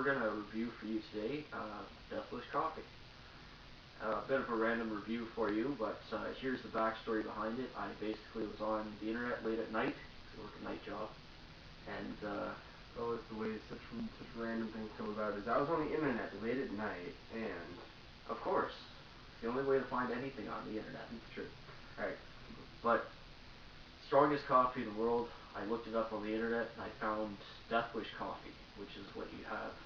we're going to review for you today Deathwish Coffee. A bit of a random review for you, but here's the backstory behind it. I basically was on the internet late at night, I work a night job, and oh, it's the way such random things come about. Is I was on the internet late at night, and of course, it's the only way to find anything on the internet. It's true. Alright, but strongest coffee in the world, I looked it up on the internet and I found Deathwish Coffee, which is what you have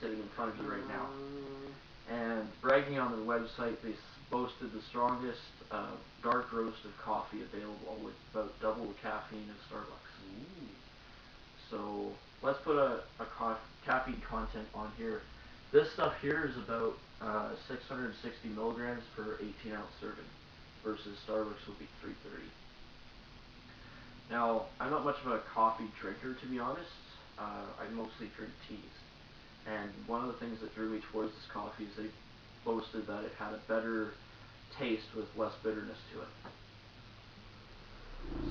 sitting in front of you right now. And bragging on their website, they boasted the strongest dark roasted coffee available with about double the caffeine of Starbucks. Ooh. So let's put a caffeine content on here. This stuff here is about 660 milligrams per 18-ounce serving, versus Starbucks would be 330. Now, I'm not much of a coffee drinker, to be honest. I mostly drink teas. And one of the things that drew me towards this coffee is they boasted that it had a better taste with less bitterness to it.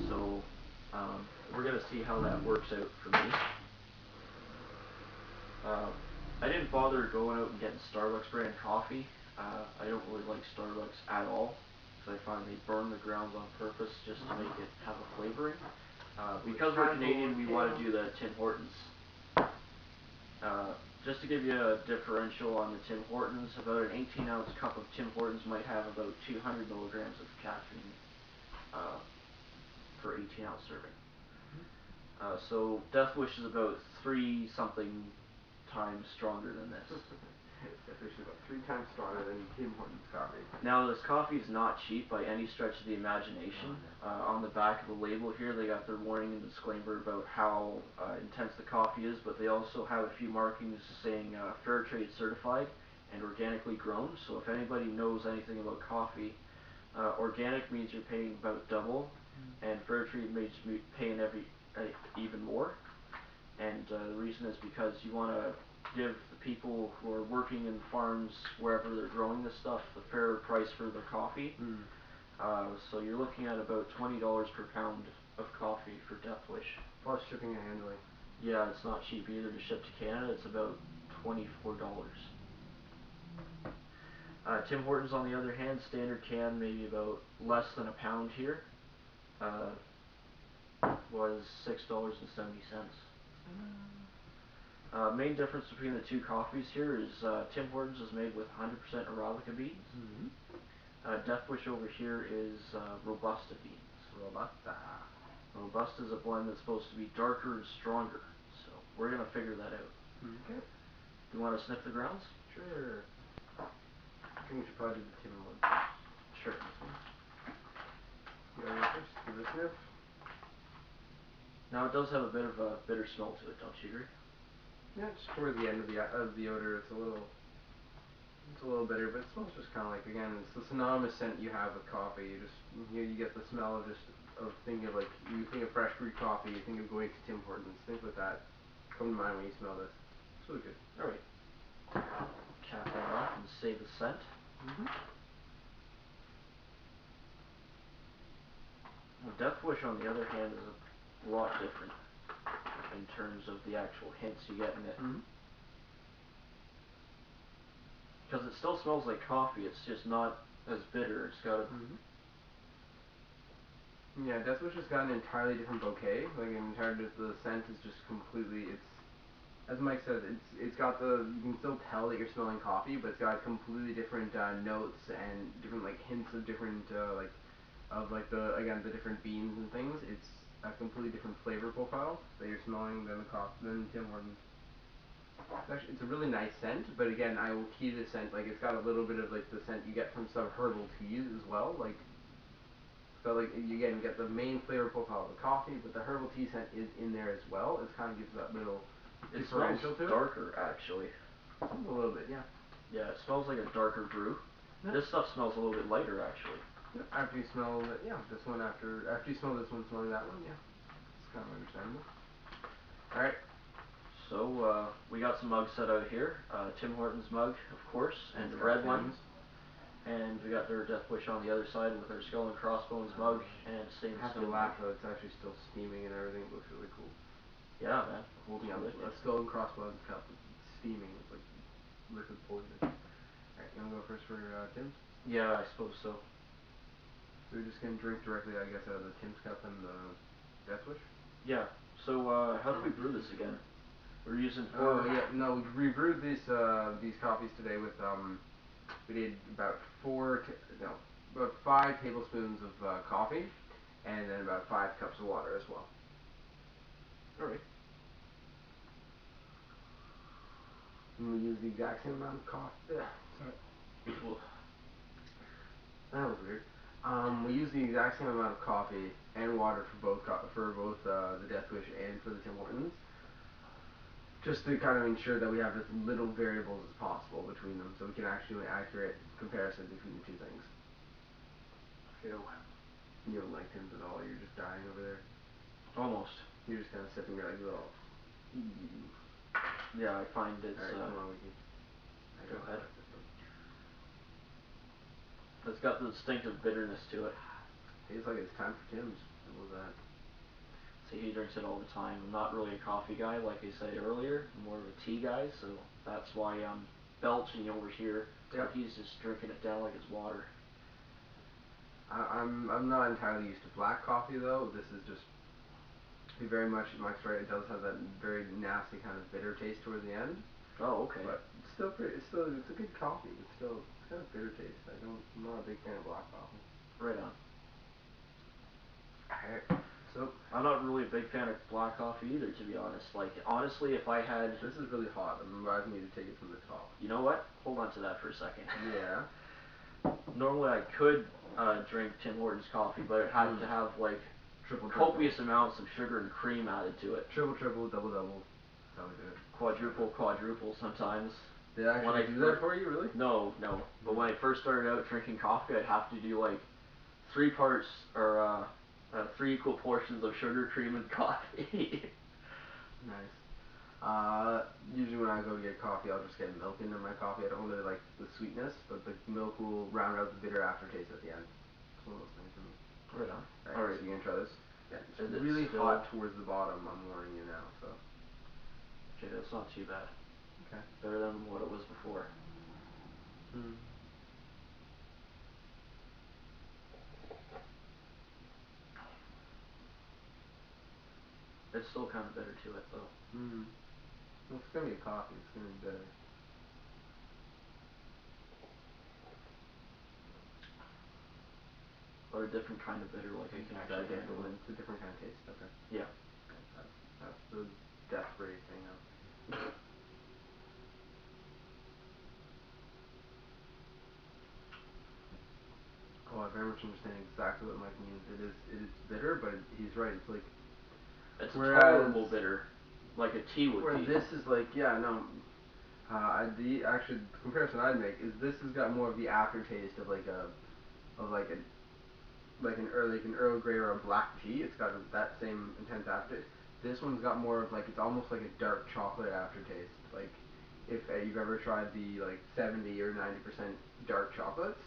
So, we're going to see how that works out for me. I didn't bother going out and getting Starbucks brand coffee. I don't really like Starbucks at all, because I find they burn the grounds on purpose just to make it have a flavoring. Because we're Canadian, we want to do the Tim Hortons. Just to give you a differential on the Tim Hortons, about an 18-ounce cup of Tim Hortons might have about 200 milligrams of caffeine per 18-ounce serving. So Deathwish is about 3-something times stronger than this. Deathwish is about 3 times stronger than Tim Hortons coffee. Now, this coffee is not cheap by any stretch of the imagination. On the back of the label here, they got their warning and disclaimer about how intense the coffee is, but they also have a few markings saying fair trade certified and organically grown. So if anybody knows anything about coffee, organic means you're paying about double, and fair trade means you're paying even more. And the reason is because you want to give the people who are working in farms wherever they're growing this stuff the fair price for their coffee. So you're looking at about $20 per pound of coffee for Deathwish. Plus shipping and handling. Yeah, it's not cheap either to ship to Canada. It's about $24. Tim Hortons, on the other hand, standard can, maybe about less than a pound here, was $6.70. Main difference between the two coffees here is Tim Hortons is made with 100% Arabica beans. Deathwish over here is Robusta beans. Robusta is a blend that's supposed to be darker and stronger, so we're going to figure that out. Okay. Do you want to sniff the grounds? Sure. I think we should probably do the Tim one. Sure. You want to go first? Give it a sniff. Now, it does have a bit of a bitter smell to it, don't you agree? Yeah, just toward the end of the odor, it's a little bitter, but it smells just kind of like, again, it's the synonymous scent you have with coffee. You get the smell of thinking of, like, you think of fresh brewed coffee, you think of going to Tim Hortons, things like that come to mind when you smell this. It's really good. All right. Cap that off and save the scent. Well, Deathwish, on the other hand, is a lot different in terms of the actual hints you get in it. Because it still smells like coffee, it's just not as bitter. It's got a... Yeah, Deathwish has got an entirely different bouquet. Like, the scent is just completely, as Mike says, it's got you can still tell that you're smelling coffee, but it's got completely different notes and different, like, hints of different, the different beans and things. It's a completely different flavor profile that you're smelling than Tim Hortons. It's a really nice scent, but again, I will key the scent. Like, it's got a little bit of, like, the scent you get from some herbal teas as well. Like, so, like, you get the main flavor profile of the coffee, but the herbal tea scent is in there as well. It kind of gives that little differential to it. It smells darker, actually. A little bit, yeah. Yeah, it smells like a darker brew. Yeah. This stuff smells a little bit lighter, actually. Yeah, after you smell after you smell this one, smelling that one, yeah. It's kind of understandable. Alright. So, we got some mugs set out here. Tim Hortons mug, of course, and the red one. And we got their Deathwish on the other side with our Skull and Crossbones mug and same. I have to laugh though, it's actually still steaming and everything. It looks really cool. Yeah, man. Holding on a Skull and Crossbones cup. It's steaming. It's like liquid poison. Alright, you wanna go first for Tim's? Yeah, I suppose so. So we're just gonna drink directly, I guess, out of the Tim's cup and the Death Wish? Yeah. So how do we brew this again? We're using Oh four. yeah, no, we brewed these coffees today with we did about about 5 tablespoons of coffee, and then about 5 cups of water as well. All right. And we use the exact same amount of coffee. Sorry. Well, That was weird. We use the exact same amount of coffee and water for both the Death Wish and for the Tim Hortons, just to kind of ensure that we have as little variables as possible between them, so we can actually do an accurate comparison between the two things. ew. You don't like Tim's at all. You're just dying over there. Almost. You're just kind of sipping. You're like, oh. Yeah, I find it's. Alright, come on, we can. Go ahead. It's got the distinctive bitterness to it. Tastes like it's time for Tim's. What was that? See, he drinks it all the time. I'm not really a coffee guy, like I said earlier. I'm more of a tea guy, so that's why I'm belching over here. Yep. He's just drinking it down like it's water. I'm not entirely used to black coffee though. This is just very much Mike's right. It does have that very nasty kind of bitter taste towards the end. Oh, okay. But it's still it's a good coffee. It's got a bitter taste. I'm not a big fan of black coffee. Right on. Alright, so I'm not really a big fan of black coffee either, to be honest. Like, honestly, if I had... this is really hot. I'm advising you to take it from the top. You know what? Hold on to that for a second. Yeah. Normally I could drink Tim Hortons coffee, but it had to have, like, Triple. copious amounts of sugar and cream added to it. Triple, double. That's how we do it. Quadruple sometimes. Did I actually do that for you, really? No. But when I first started out drinking coffee, I'd have to do, like, 3 parts, or 3 equal portions of sugar, cream, and coffee. Nice. Usually when I go to get coffee, I'll just get milk into my coffee. I don't really like the sweetness, but the milk will round out the bitter aftertaste at the end. It's one of those things for me. Right on. Alright, so you gonna try this? Yeah, it's Is it really still... hot towards the bottom, I'm warning you now, so. Okay, that's not too bad. Okay. Better than what it was before. It's still kind of bitter to it, though. Well, it's gonna be a coffee, it's gonna be bitter. But a different kind of bitter, like I can actually handle it. It's a different kind of taste? Okay. Yeah. That's the death ray thing now. Oh, I very much understand exactly what Mike means. It is bitter, but he's right. It's like it's a tolerable bitter, like a tea would where be. this is like, yeah, no. The comparison I'd make is this has got more of the aftertaste of like an Earl Grey or a black tea. It's got that same intense aftertaste. This one's got more of like, it's almost like a dark chocolate aftertaste. Like if you've ever tried the like 70 or 90% dark chocolates,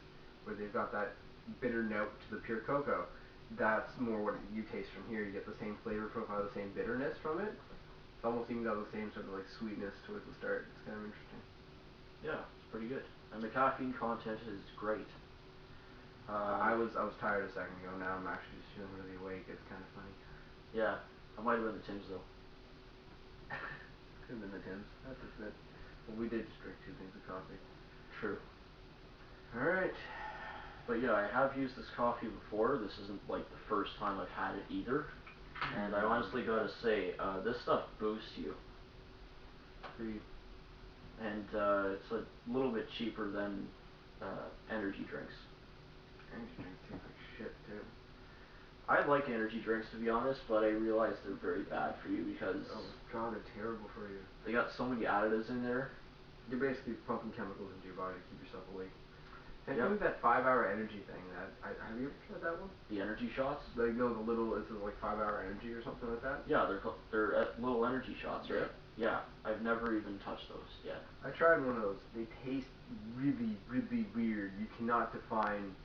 where they've got that bitter note to the pure cocoa, that's more what you taste from here. You get the same flavor profile, the same bitterness from it. It's almost even got the same sort of like sweetness towards the start. It's kind of interesting. Yeah, it's pretty good. And the caffeine content is great. I was tired a second ago. Now I'm actually just feeling really awake. It's kind of funny. Yeah, I might have been the Tim's though. Could have been the Tim's. That's it. Well, we did just drink 2 things of coffee. True. Alright. But yeah, I have used this coffee before. This isn't like the first time I've had it either. And I honestly gotta say, this stuff boosts you. Agreed. And it's a little bit cheaper than energy drinks. Energy drinks taste like shit too. I like energy drinks, to be honest, but I realize they're very bad for you because oh god, they're terrible for you. They got so many additives in there. You're basically pumping chemicals into your body to keep yourself awake. Same Yep. thing with that 5-hour energy thing. Have you ever tried that one? The energy shots? Like, no, the little, it's like 5-hour energy or something like that? Yeah, they're little energy shots, right? Yeah. I've never even touched those yet. I tried one of those. They taste really, really weird. You cannot define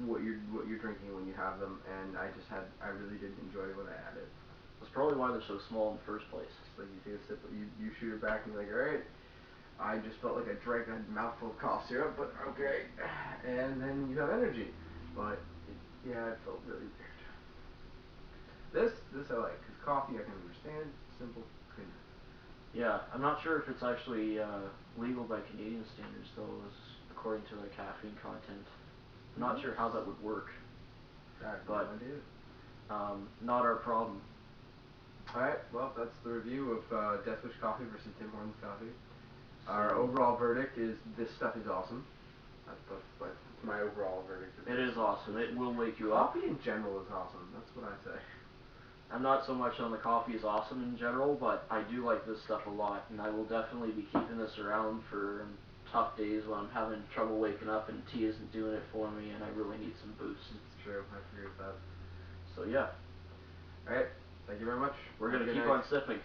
what you're drinking when you have them, and I really didn't enjoy what I added. That's probably why they're so small in the first place. It's like you take a sip, you shoot it back and you're like, alright, I just felt like I drank a mouthful of cough syrup, but okay. And then you have energy. But, yeah, it felt really weird. This I like, because coffee I can understand, simple, clean. Yeah, I'm not sure if it's actually legal by Canadian standards though, according to the caffeine content. I'm not sure how that would work. I have but no idea. Not our problem. Alright, well, that's the review of Death Wish Coffee versus Tim Hortons Coffee. Our So, overall verdict is this stuff is awesome. That's my overall verdict. It is awesome. It will wake you up. Coffee in general is awesome. That's what I say. I'm not so much on the coffee is awesome in general, but I do like this stuff a lot, and I will definitely be keeping this around for tough days when I'm having trouble waking up and tea isn't doing it for me and I really need some boost. It's true. I agree with that. So yeah. Alright. Thank you very much. We're going to keep on sipping.